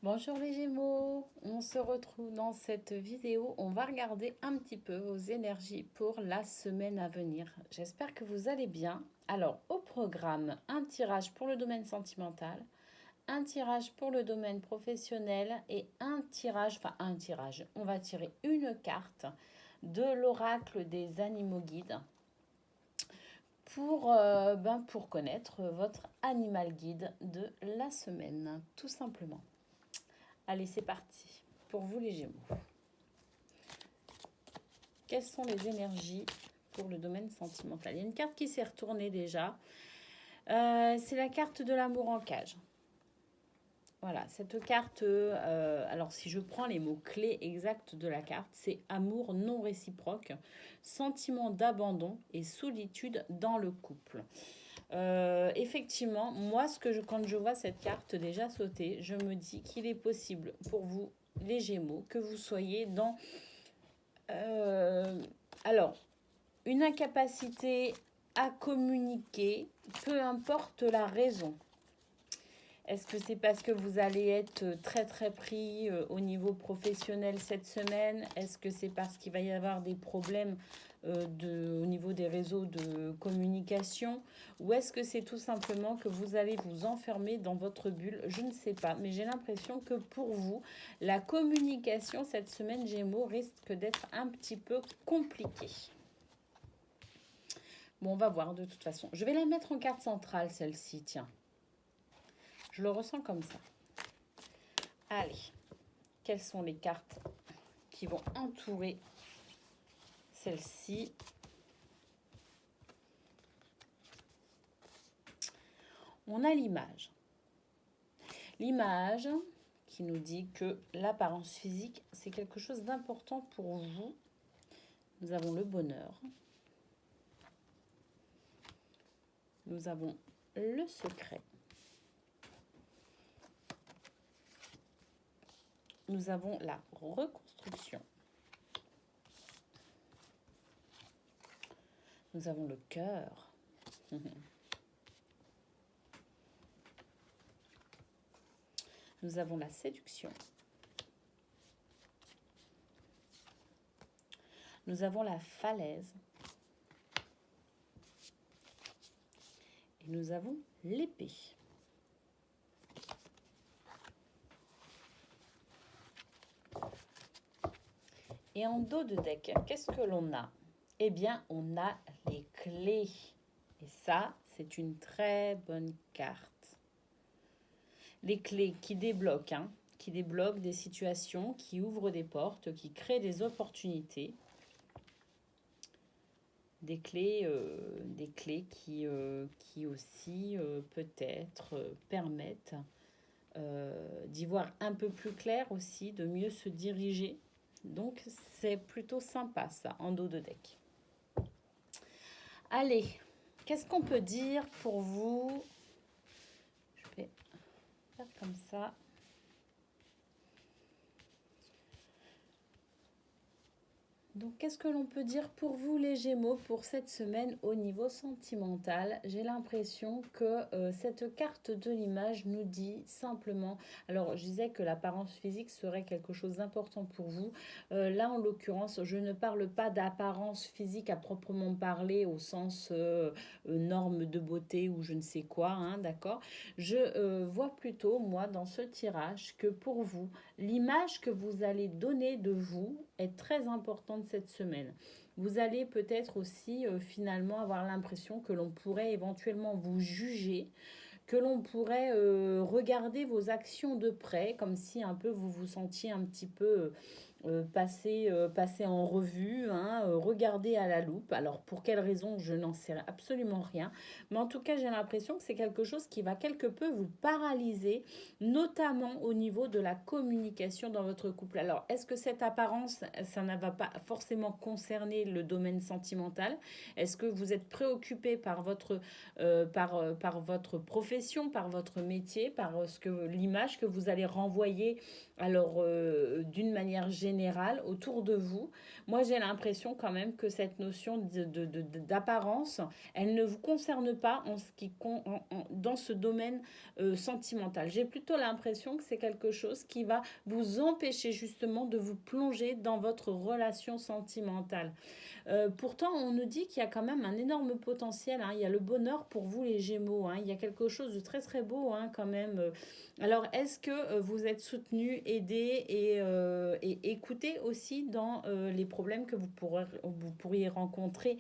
Bonjour les Gémeaux, on se retrouve dans cette vidéo. On va regarder un petit peu vos énergies pour la semaine à venir. J'espère que vous allez bien. Alors, au programme, un tirage pour le domaine sentimental, un tirage pour le domaine professionnel et un tirage. On va tirer une carte de l'oracle des animaux guides pour connaître votre animal guide de la semaine, tout simplement. Allez, c'est parti. Pour vous les Gémeaux, quelles sont les énergies pour le domaine sentimental? Il y a une carte qui s'est retournée déjà. C'est la carte de l'amour en cage. Voilà, cette carte, alors si je prends les mots-clés exacts de la carte, c'est amour non réciproque, sentiment d'abandon et solitude dans le couple. Effectivement, moi, quand je vois cette carte déjà sauter, je me dis qu'il est possible pour vous, les Gémeaux, que vous soyez dans alors une incapacité à communiquer, peu importe la raison. Est-ce que c'est parce que vous allez être très très pris au niveau professionnel cette semaine? Est-ce que c'est parce qu'il va y avoir des problèmes au niveau des réseaux de communication? Ou est-ce que c'est tout simplement que vous allez vous enfermer dans votre bulle? Je ne sais pas, mais j'ai l'impression que pour vous, la communication cette semaine Gémeaux risque d'être un petit peu compliquée. Bon, on va voir de toute façon. Je vais la mettre en carte centrale celle-ci, tiens. Je le ressens comme ça. Allez, quelles sont les cartes qui vont entourer celle-ci? On a l'image. L'image qui nous dit que l'apparence physique, c'est quelque chose d'important pour vous. Nous avons le bonheur. Nous avons le secret. Nous avons la reconstruction. Nous avons le cœur. Nous avons la séduction. Nous avons la falaise. Et nous avons l'épée. Et en dos de deck, qu'est-ce que l'on a? Eh bien, on a les clés. Et ça, c'est une très bonne carte. Les clés qui débloquent, qui débloquent des situations, qui ouvrent des portes, qui créent des opportunités. Des clés qui aussi peut-être permettent d'y voir un peu plus clair aussi, de mieux se diriger. Donc c'est plutôt sympa ça, en dos de deck. Allez, qu'est-ce qu'on peut dire pour vous? Je vais faire comme ça. Donc, qu'est-ce que l'on peut dire pour vous, les Gémeaux, pour cette semaine au niveau sentimental? J'ai l'impression que cette carte de l'image nous dit simplement... Alors, je disais que l'apparence physique serait quelque chose d'important pour vous. Là, en l'occurrence, je ne parle pas d'apparence physique à proprement parler au sens norme de beauté ou je ne sais quoi, hein, d'accord? Je vois plutôt, moi, dans ce tirage, que pour vous, l'image que vous allez donner de vous est très importante cette semaine. Vous allez peut-être aussi finalement avoir l'impression que l'on pourrait éventuellement vous juger, que l'on pourrait regarder vos actions de près, comme si un peu vous vous sentiez un petit peu passer en revue, hein, regarder à la loupe. Alors pour quelle raison, je n'en sais absolument rien. Mais en tout cas, j'ai l'impression que c'est quelque chose qui va quelque peu vous paralyser, notamment au niveau de la communication dans votre couple. Alors, est-ce que cette apparence, ça ne va pas forcément concerner le domaine sentimental? Est-ce que vous êtes préoccupé par par votre profession, par votre métier, par l'image que vous allez renvoyer, alors d'une manière générale, général autour de vous, moi j'ai l'impression quand même que cette notion d'apparence, elle ne vous concerne pas en ce qui, dans ce domaine sentimental. J'ai plutôt l'impression que c'est quelque chose qui va vous empêcher justement de vous plonger dans votre relation sentimentale. Pourtant, on nous dit qu'il y a quand même un énorme potentiel, hein. Il y a le bonheur pour vous, les Gémeaux, hein. Il y a quelque chose de très très beau, hein, quand même. Alors, est-ce que vous êtes soutenu, aidé et écouté aussi dans les problèmes que vous pourriez rencontrer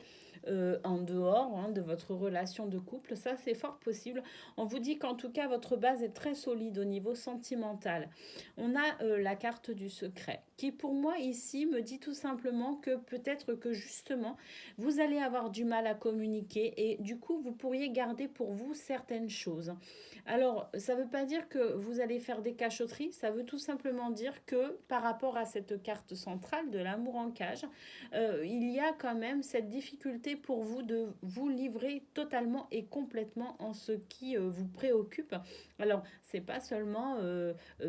en dehors, hein, de votre relation de couple? Ça, c'est fort possible. On vous dit qu'en tout cas, votre base est très solide au niveau sentimental. On a la carte du secret qui, pour moi, ici, me dit tout simplement que peut-être que justement, vous allez avoir du mal à communiquer et du coup, vous pourriez garder pour vous certaines choses. Alors, ça ne veut pas dire que vous allez faire des cachotteries, ça veut tout simplement dire que par rapport à cette carte centrale de l'amour en cage, il y a quand même cette difficulté pour vous de vous livrer totalement et complètement en ce qui vous préoccupe. Alors, c'est pas seulement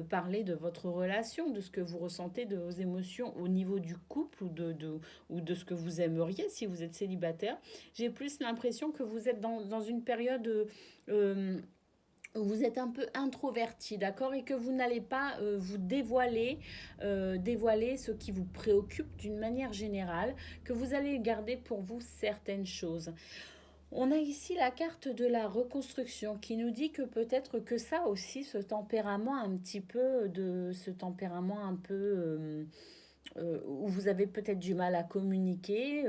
parler de votre relation, de ce que vous ressentez, de vos émotions au niveau du couple ou de ce que vous aimeriez si vous êtes célibataire. J'ai plus l'impression que vous êtes dans une période euh, où vous êtes un peu introverti, d'accord, et que vous n'allez pas vous dévoiler ce qui vous préoccupe d'une manière générale, que vous allez garder pour vous certaines choses. On a ici la carte de la reconstruction qui nous dit que peut-être que ça aussi, ce tempérament un peu où vous avez peut-être du mal à communiquer,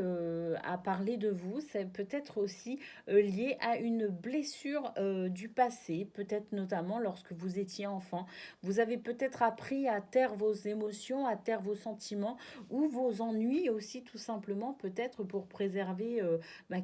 à parler de vous, c'est peut-être aussi lié à une blessure du passé, peut-être notamment lorsque vous étiez enfant. Vous avez peut-être appris à taire vos émotions, à taire vos sentiments ou vos ennuis aussi, tout simplement, peut-être pour préserver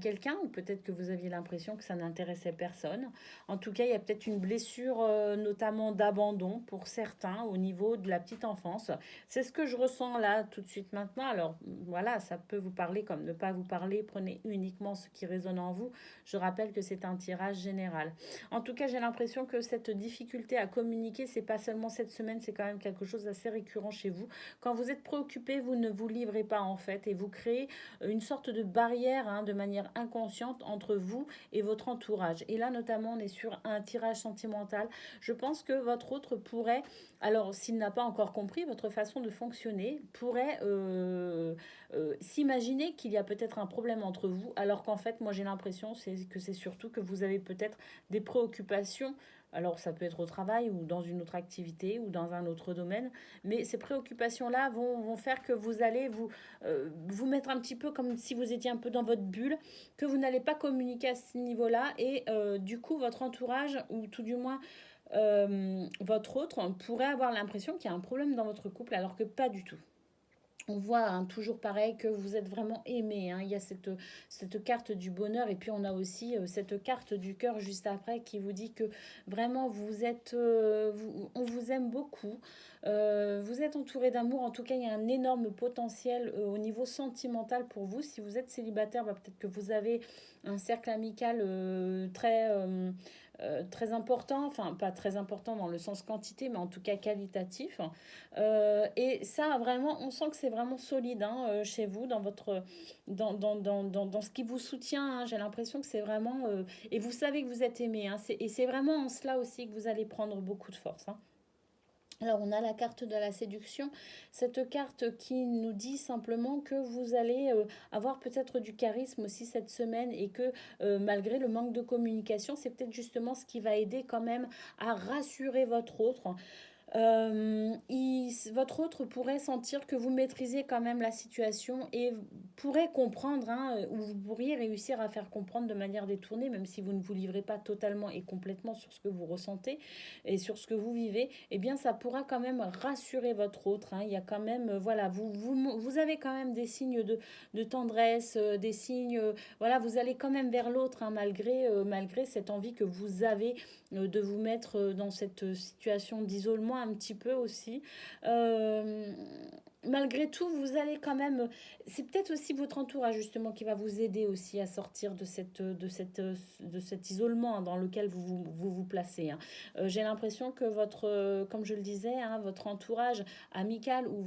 quelqu'un, ou peut-être que vous aviez l'impression que ça n'intéressait personne. En tout cas, il y a peut-être une blessure, notamment d'abandon pour certains au niveau de la petite enfance. C'est ce que je ressens là tout de suite maintenant. Alors voilà, ça peut vous parler comme ne pas vous parler. Prenez uniquement ce qui résonne en vous. Je rappelle que c'est un tirage général. En tout cas, j'ai l'impression que cette difficulté à communiquer, c'est pas seulement cette semaine, c'est quand même quelque chose d'assez récurrent chez vous. Quand vous êtes préoccupé, vous ne vous livrez pas en fait et vous créez une sorte de barrière, hein, de manière inconsciente entre vous et votre entourage. Et là, notamment, on est sur un tirage sentimental. Je pense que votre autre pourrait, alors s'il n'a pas encore compris votre façon de fonctionner, pourrait s'imaginer qu'il y a peut-être un problème entre vous, alors qu'en fait, moi j'ai l'impression que c'est surtout que vous avez peut-être des préoccupations. Alors ça peut être au travail ou dans une autre activité ou dans un autre domaine, mais ces préoccupations-là vont faire que vous allez vous mettre un petit peu comme si vous étiez un peu dans votre bulle, que vous n'allez pas communiquer à ce niveau-là et du coup votre entourage, ou tout du moins votre autre, pourrait avoir l'impression qu'il y a un problème dans votre couple alors que pas du tout. On voit, hein, toujours pareil, que vous êtes vraiment aimé, hein. Il y a cette carte du bonheur et puis on a aussi cette carte du cœur juste après qui vous dit que vraiment on vous aime beaucoup. Vous êtes entouré d'amour. En tout cas, il y a un énorme potentiel au niveau sentimental pour vous. Si vous êtes célibataire, peut-être que vous avez un cercle amical très important, enfin pas très important dans le sens quantité, mais en tout cas qualitatif. Et ça, vraiment, on sent que c'est vraiment solide, hein, chez vous, dans ce qui vous soutient, hein. J'ai l'impression que c'est vraiment... et vous savez que vous êtes aimé, hein, et c'est vraiment en cela aussi que vous allez prendre beaucoup de force, hein. Alors, on a la carte de la séduction, cette carte qui nous dit simplement que vous allez avoir peut-être du charisme aussi cette semaine et que malgré le manque de communication, c'est peut-être justement ce qui va aider quand même à rassurer votre autre. Votre autre pourrait sentir que vous maîtrisez quand même la situation et pourrait comprendre, hein, ou vous pourriez réussir à faire comprendre de manière détournée, même si vous ne vous livrez pas totalement et complètement sur ce que vous ressentez et sur ce que vous vivez, eh bien ça pourra quand même rassurer votre autre, hein. Il y a quand même, voilà, vous avez quand même des signes de tendresse, des signes, voilà, vous allez quand même vers l'autre, hein, malgré cette envie que vous avez de vous mettre dans cette situation d'isolement un petit peu aussi. Euh, malgré tout, vous allez quand même. C'est peut-être aussi votre entourage justement qui va vous aider aussi à sortir de cet isolement dans lequel vous placez, hein. J'ai l'impression que comme je le disais, hein, votre entourage amical ou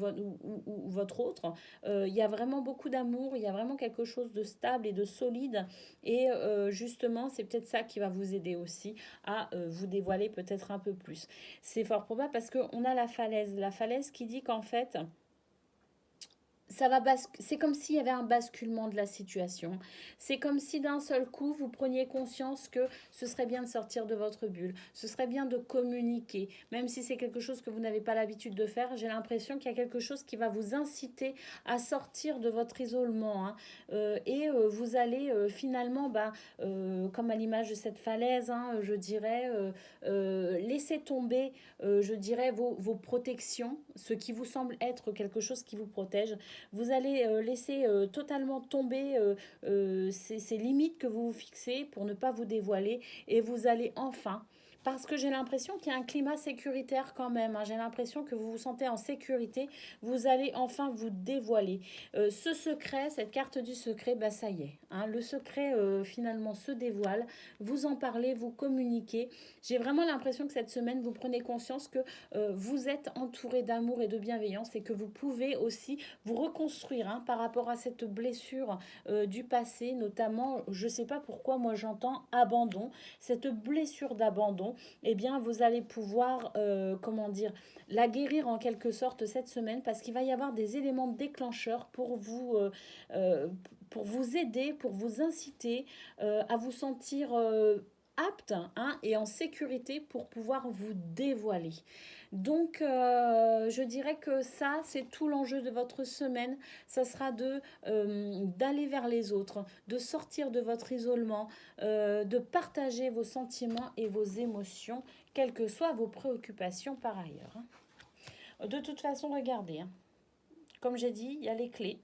votre autre, il y a vraiment beaucoup d'amour, il y a vraiment quelque chose de stable et de solide. Et justement, c'est peut-être ça qui va vous aider aussi à vous dévoiler peut-être un peu plus. C'est fort probable parce qu'on a la falaise qui dit qu'en fait, c'est comme s'il y avait un basculement de la situation. C'est comme si d'un seul coup, vous preniez conscience que ce serait bien de sortir de votre bulle, ce serait bien de communiquer, même si c'est quelque chose que vous n'avez pas l'habitude de faire. J'ai l'impression qu'il y a quelque chose qui va vous inciter à sortir de votre isolement, hein. Et vous allez finalement, comme à l'image de cette falaise, hein, je dirais, laisser tomber, je dirais, vos protections, ce qui vous semble être quelque chose qui vous protège. Vous allez laisser totalement tomber ces limites que vous vous fixez pour ne pas vous dévoiler et vous allez enfin, parce que j'ai l'impression qu'il y a un climat sécuritaire quand même, hein. J'ai l'impression que vous vous sentez en sécurité. Vous allez enfin vous dévoiler. Ce secret, cette carte du secret, bah ça y est, hein, le secret finalement se dévoile. Vous en parlez, vous communiquez. J'ai vraiment l'impression que cette semaine, vous prenez conscience que vous êtes entouré d'amour et de bienveillance et que vous pouvez aussi vous reconstruire, hein, par rapport à cette blessure du passé, notamment, je ne sais pas pourquoi, moi j'entends abandon, cette blessure d'abandon, eh bien vous allez pouvoir, comment dire, la guérir en quelque sorte cette semaine parce qu'il va y avoir des éléments déclencheurs euh, pour vous aider, pour vous inciter à vous sentir apte, hein, et en sécurité pour pouvoir vous dévoiler. Donc, je dirais que ça, c'est tout l'enjeu de votre semaine. Ça sera d'aller vers les autres, de sortir de votre isolement, de partager vos sentiments et vos émotions, quelles que soient vos préoccupations par ailleurs, hein. De toute façon, regardez, hein. Comme j'ai dit, il y a les clés.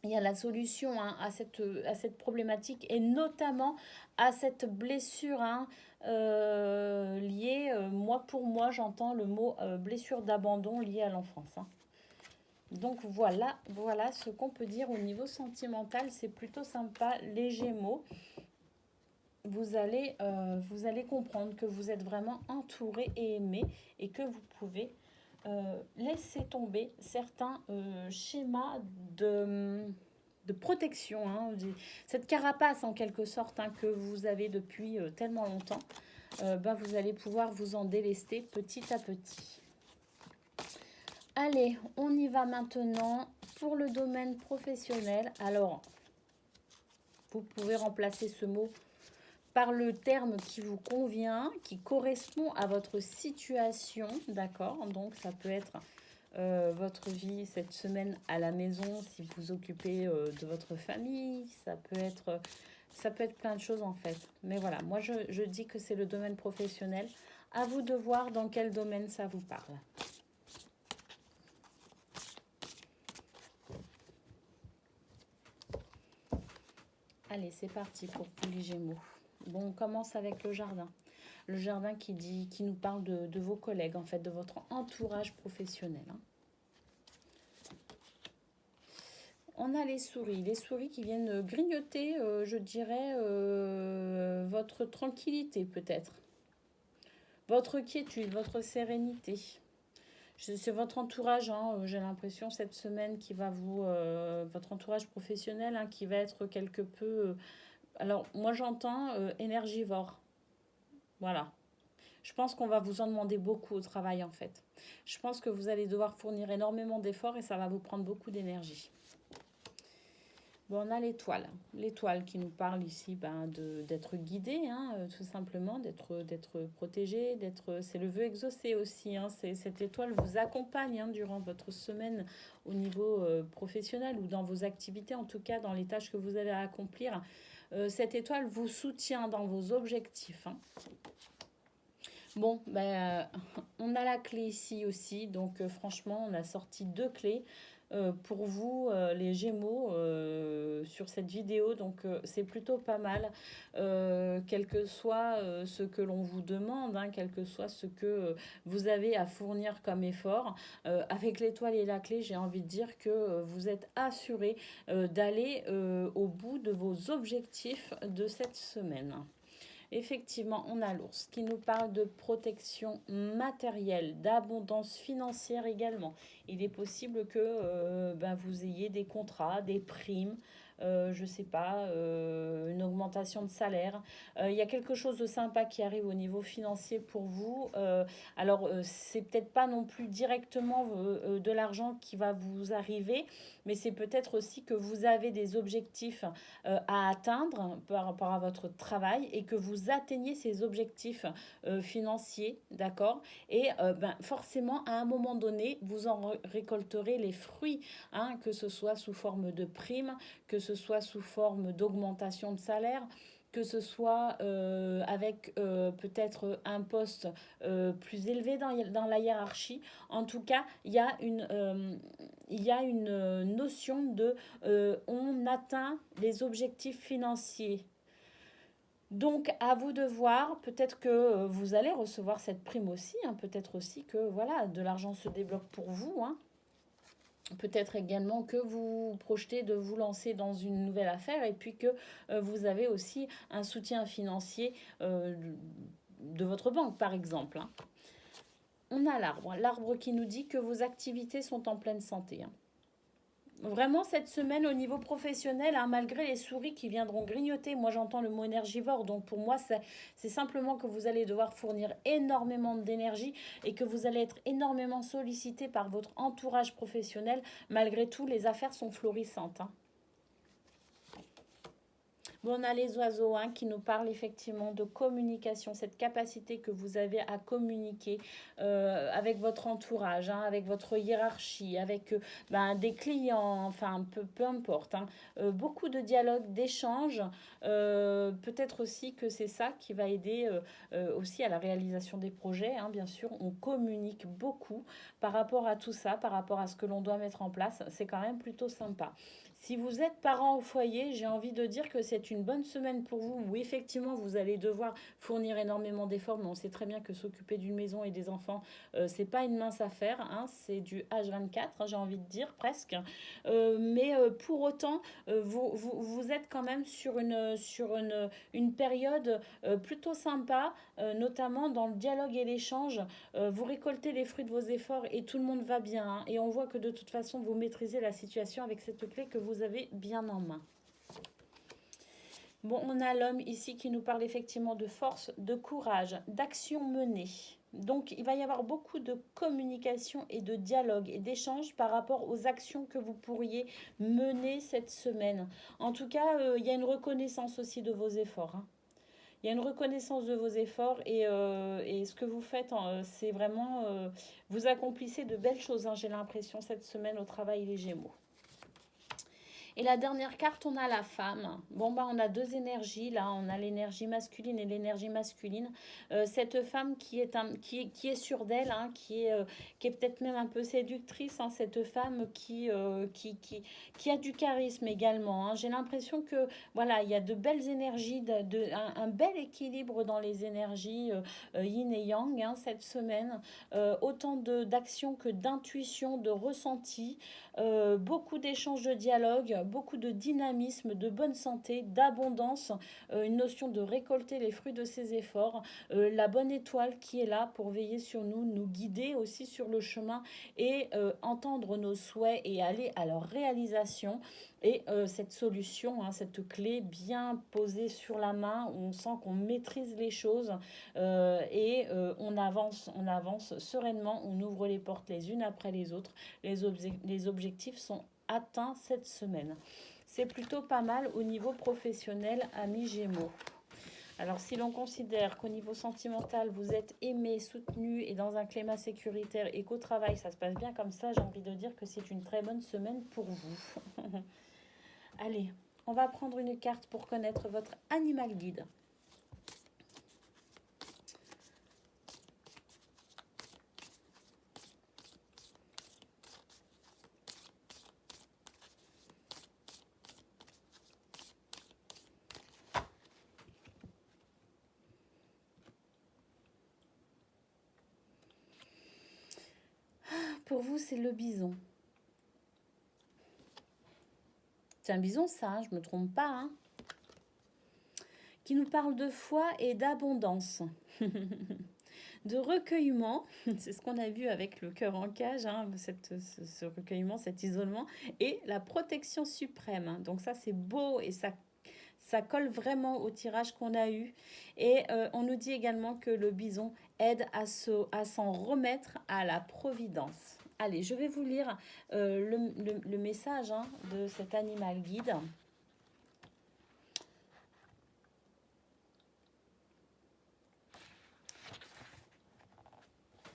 Il y a la solution, hein, à cette problématique et notamment à cette blessure, hein, liée, moi pour moi j'entends le mot blessure d'abandon liée à l'enfance, hein. Donc voilà ce qu'on peut dire au niveau sentimental, c'est plutôt sympa. Les Gémeaux, vous allez comprendre que vous êtes vraiment entouré et aimé et que vous pouvez laisser tomber certains schémas de protection, hein, cette carapace en quelque sorte, hein, que vous avez depuis tellement longtemps. Vous allez pouvoir vous en délester petit à petit. Allez, on y va maintenant pour le domaine professionnel. Alors, vous pouvez remplacer ce mot par le terme qui vous convient, qui correspond à votre situation, d'accord? Donc, ça peut être votre vie cette semaine à la maison, si vous vous occupez de votre famille, ça peut être plein de choses en fait. Mais voilà, moi je dis que c'est le domaine professionnel. À vous de voir dans quel domaine ça vous parle. Allez, c'est parti pour vous les Gémeaux. Bon, on commence avec le jardin. Le jardin qui nous parle de vos collègues, en fait, de votre entourage professionnel, hein. On a les souris qui viennent grignoter, je dirais, votre tranquillité peut-être, votre quiétude, votre sérénité. C'est votre entourage, hein, j'ai l'impression cette semaine qui va votre entourage professionnel, hein, qui va être quelque peu, alors moi j'entends énergivore, voilà. Je pense qu'on va vous en demander beaucoup au travail en fait. Je pense que vous allez devoir fournir énormément d'efforts et ça va vous prendre beaucoup d'énergie. Bon, on a l'étoile. L'étoile qui nous parle ici d'être guidé, hein, tout simplement, d'être protégé, c'est le vœu exaucé aussi, hein. Cette étoile vous accompagne, hein, durant votre semaine au niveau professionnel ou dans vos activités, en tout cas dans les tâches que vous allez accomplir. Cette étoile vous soutient dans vos objectifs, hein. Bon, on a la clé ici aussi, donc franchement, on a sorti 2 clés. pour vous, les Gémeaux, sur cette vidéo. Donc, c'est plutôt pas mal, quel que soit ce que l'on vous demande, hein, quel que soit ce que vous avez à fournir comme effort. Avec l'étoile et la clé, j'ai envie de dire que vous êtes assuré d'aller au bout de vos objectifs de cette semaine. Effectivement, on a l'ours qui nous parle de protection matérielle, d'abondance financière également. Il est possible que vous ayez des contrats, des primes, je ne sais pas, une augmentation de salaire. Il y a quelque chose de sympa qui arrive au niveau financier pour vous. C'est peut-être pas non plus directement de l'argent qui va vous arriver, mais c'est peut-être aussi que vous avez des objectifs à atteindre par rapport à votre travail et que vous atteignez ces objectifs financiers, d'accord. Et forcément, à un moment donné, vous en récolterez les fruits, hein, que ce soit sous forme de primes, que ce soit sous forme d'augmentation de salaire, que ce soit avec peut-être un poste plus élevé dans la hiérarchie. En tout cas, il y a une notion de on atteint les objectifs financiers. Donc, à vous de voir, peut-être que vous allez recevoir cette prime aussi, hein, peut-être aussi que voilà, de l'argent se débloque pour vous, hein. Peut-être également que vous projetez de vous lancer dans une nouvelle affaire et puis que vous avez aussi un soutien financier de votre banque, par exemple, hein. On a l'arbre qui nous dit que vos activités sont en pleine santé, hein. Vraiment, cette semaine, au niveau professionnel, hein, malgré les souris qui viendront grignoter, moi j'entends le mot énergivore, donc pour moi, c'est simplement que vous allez devoir fournir énormément d'énergie et que vous allez être énormément sollicité par votre entourage professionnel. Malgré tout, les affaires sont florissantes, hein. Bon, on a les oiseaux, hein, qui nous parlent effectivement de communication, cette capacité que vous avez à communiquer avec votre entourage, hein, avec votre hiérarchie, avec des clients, enfin peu importe, hein. Beaucoup de dialogues, d'échanges. Peut-être aussi que c'est ça qui va aider aussi à la réalisation des projets, hein, bien sûr. On communique beaucoup par rapport à tout ça, par rapport à ce que l'on doit mettre en place. C'est quand même plutôt sympa. Si vous êtes parent au foyer, j'ai envie de dire que c'est une bonne semaine pour vous où effectivement vous allez devoir fournir énormément d'efforts, mais on sait très bien que s'occuper d'une maison et des enfants, c'est pas une mince affaire, hein, c'est du H24, hein, j'ai envie de dire presque. Mais pour autant, vous êtes quand même une période plutôt sympa, notamment dans le dialogue et l'échange. Vous récoltez les fruits de vos efforts et tout le monde va bien, hein. Et on voit que de toute façon, vous maîtrisez la situation avec cette clé que vous avez bien en main. Bon, on a l'homme ici qui nous parle effectivement de force, de courage, d'action menée. Donc, il va y avoir beaucoup de communication et de dialogue et d'échange par rapport aux actions que vous pourriez mener cette semaine. En tout cas, il y a une reconnaissance aussi de vos efforts, hein. Il y a une reconnaissance de vos efforts et ce que vous faites, c'est vraiment... vous accomplissez de belles choses, hein, j'ai l'impression, cette semaine au travail, les Gémeaux. Et la dernière carte, on a la femme. Bon, on a deux énergies. Là, on a l'énergie masculine et l'énergie masculine. Cette femme qui est sûre d'elle, hein, qui est peut-être même un peu séductrice, hein, cette femme qui a du charisme également, hein. J'ai l'impression que, voilà, il y a de belles énergies, un bel équilibre dans les énergies yin et yang, hein, cette semaine. Autant d'actions que d'intuition, de ressenti. Beaucoup d'échanges de dialogue, beaucoup de dynamisme, de bonne santé, d'abondance, une notion de récolter les fruits de ses efforts, la bonne étoile qui est là pour veiller sur nous, nous guider aussi sur le chemin et entendre nos souhaits et aller à leur réalisation. Et cette solution, hein, cette clé bien posée sur la main, où on sent qu'on maîtrise les choses on avance sereinement, on ouvre les portes les unes après les autres. Les objectifs sont atteints cette semaine. C'est plutôt pas mal au niveau professionnel, amis Gémeaux. Alors, si l'on considère qu'au niveau sentimental, vous êtes aimé, soutenu et dans un climat sécuritaire et qu'au travail, ça se passe bien comme ça, j'ai envie de dire que c'est une très bonne semaine pour vous. Allez, on va prendre une carte pour connaître votre animal guide. pour vous, c'est le bison. C'est un bison, ça, hein, je ne me trompe pas, hein, qui nous parle de foi et d'abondance. De recueillement, c'est ce qu'on a vu avec le cœur en cage, hein, ce recueillement, cet isolement, et la protection suprême, hein. Donc ça, c'est beau et ça colle vraiment au tirage qu'on a eu. Et on nous dit également que le bison aide à s'en remettre à la providence. Allez, je vais vous lire le message, hein, de cet animal guide.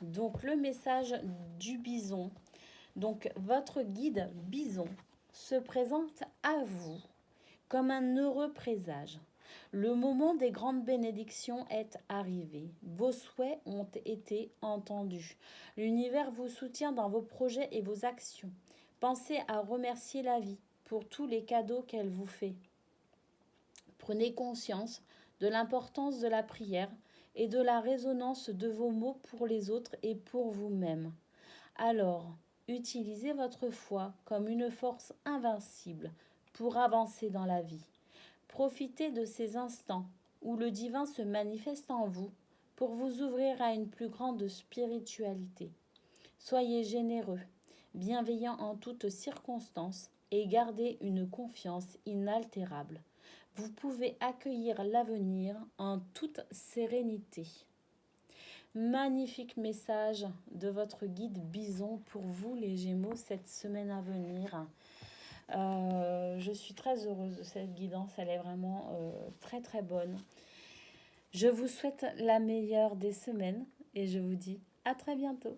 Donc le message du bison. Donc votre guide bison se présente à vous comme un heureux présage. Le moment des grandes bénédictions est arrivé. Vos souhaits ont été entendus. L'univers vous soutient dans vos projets et vos actions. Pensez à remercier la vie pour tous les cadeaux qu'elle vous fait. Prenez conscience de l'importance de la prière et de la résonance de vos mots pour les autres et pour vous-même. Alors, utilisez votre foi comme une force invincible pour avancer dans la vie. Profitez de ces instants où le divin se manifeste en vous pour vous ouvrir à une plus grande spiritualité. Soyez généreux, bienveillant en toutes circonstances et gardez une confiance inaltérable. Vous pouvez accueillir l'avenir en toute sérénité. Magnifique message de votre guide Bison pour vous les Gémeaux cette semaine à venir. Je suis très heureuse de cette guidance, elle est vraiment très très bonne. Je vous souhaite la meilleure des semaines et je vous dis à très bientôt.